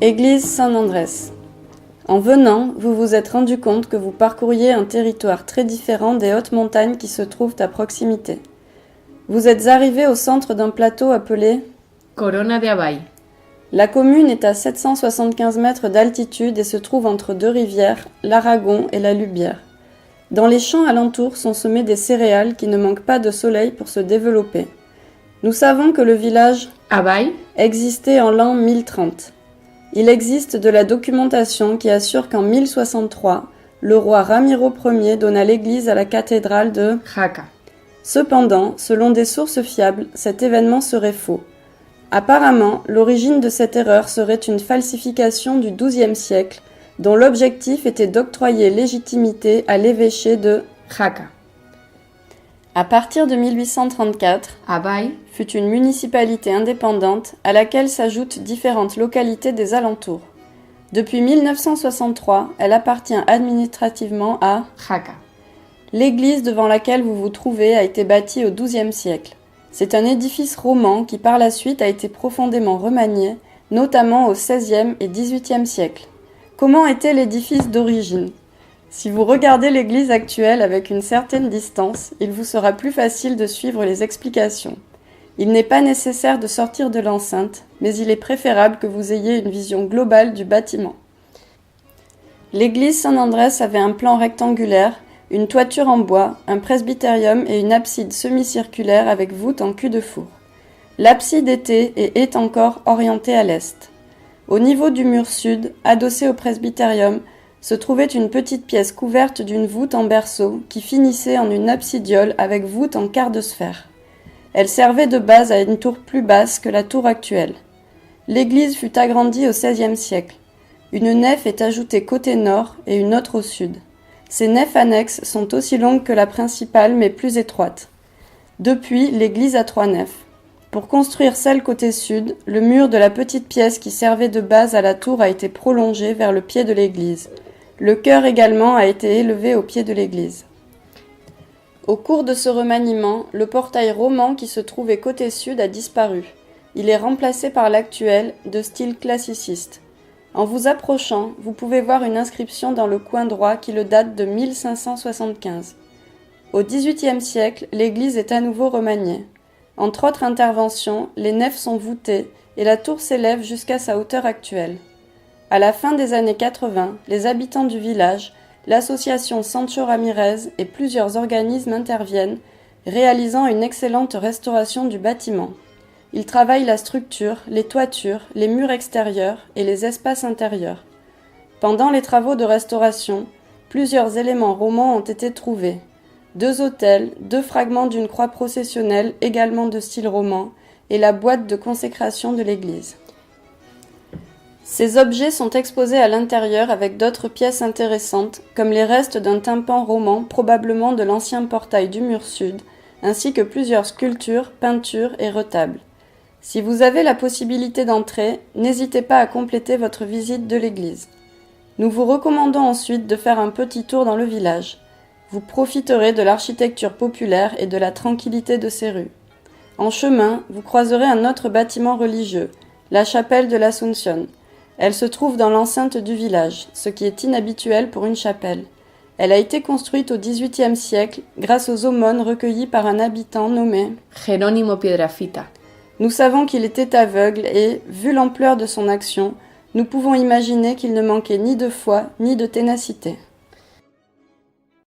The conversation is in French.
Église San Andrés. En venant, vous vous êtes rendu compte que vous parcouriez un territoire très différent des hautes montagnes qui se trouvent à proximité. Vous êtes arrivé au centre d'un plateau appelé Corona de Abay. La commune est à 775 mètres d'altitude et se trouve entre deux rivières, l'Aragon et la Lubière. Dans les champs alentours sont semées des céréales qui ne manquent pas de soleil pour se développer. Nous savons que le village Abay existait en l'an 1030. Il existe de la documentation qui assure qu'en 1063, le roi Ramiro Ier donna l'église à la cathédrale de Jaca. Cependant, selon des sources fiables, cet événement serait faux. Apparemment, l'origine de cette erreur serait une falsification du XIIe siècle, dont l'objectif était d'octroyer légitimité à l'évêché de Jaca. À partir de 1834, Abay fut une municipalité indépendante à laquelle s'ajoutent différentes localités des alentours. Depuis 1963, elle appartient administrativement à Jaca. L'église devant laquelle vous vous trouvez a été bâtie au XIIe siècle. C'est un édifice roman qui par la suite a été profondément remanié, notamment au XVIe et XVIIIe siècle. Comment était l'édifice d'origine ? Si vous regardez l'église actuelle avec une certaine distance, il vous sera plus facile de suivre les explications. Il n'est pas nécessaire de sortir de l'enceinte, mais il est préférable que vous ayez une vision globale du bâtiment. L'église San Andrés avait un plan rectangulaire, une toiture en bois, un presbytérium et une abside semi-circulaire avec voûte en cul-de-four. L'abside était et est encore orientée à l'est. Au niveau du mur sud, adossé au presbytérium, se trouvait une petite pièce couverte d'une voûte en berceau qui finissait en une absidiole avec voûte en quart de sphère. Elle servait de base à une tour plus basse que la tour actuelle. L'église fut agrandie au XVIe siècle. Une nef est ajoutée côté nord et une autre au sud. Ces nefs annexes sont aussi longues que la principale mais plus étroites. Depuis, l'église a 3 nefs. Pour construire celle côté sud, le mur de la petite pièce qui servait de base à la tour a été prolongé vers le pied de l'église. Le chœur également a été élevé au pied de l'église. Au cours de ce remaniement, le portail roman qui se trouvait côté sud a disparu. Il est remplacé par l'actuel, de style classiciste. En vous approchant, vous pouvez voir une inscription dans le coin droit qui le date de 1575. Au XVIIIe siècle, l'église est à nouveau remaniée. Entre autres interventions, les nefs sont voûtées et la tour s'élève jusqu'à sa hauteur actuelle. À la fin des années 80, les habitants du village, l'association Sancho Ramirez et plusieurs organismes interviennent, réalisant une excellente restauration du bâtiment. Ils travaillent la structure, les toitures, les murs extérieurs et les espaces intérieurs. Pendant les travaux de restauration, plusieurs éléments romans ont été trouvés. 2 autels, 2 fragments d'une croix processionnelle également de style roman et la boîte de consécration de l'église. Ces objets sont exposés à l'intérieur avec d'autres pièces intéressantes, comme les restes d'un tympan roman probablement de l'ancien portail du mur sud, ainsi que plusieurs sculptures, peintures et retables. Si vous avez la possibilité d'entrer, n'hésitez pas à compléter votre visite de l'église. Nous vous recommandons ensuite de faire un petit tour dans le village. Vous profiterez de l'architecture populaire et de la tranquillité de ses rues. En chemin, vous croiserez un autre bâtiment religieux, la chapelle de l'Ascension. Elle se trouve dans l'enceinte du village, ce qui est inhabituel pour une chapelle. Elle a été construite au XVIIIe siècle grâce aux aumônes recueillies par un habitant nommé Jerónimo Piedrafita. Nous savons qu'il était aveugle et, vu l'ampleur de son action, nous pouvons imaginer qu'il ne manquait ni de foi ni de ténacité.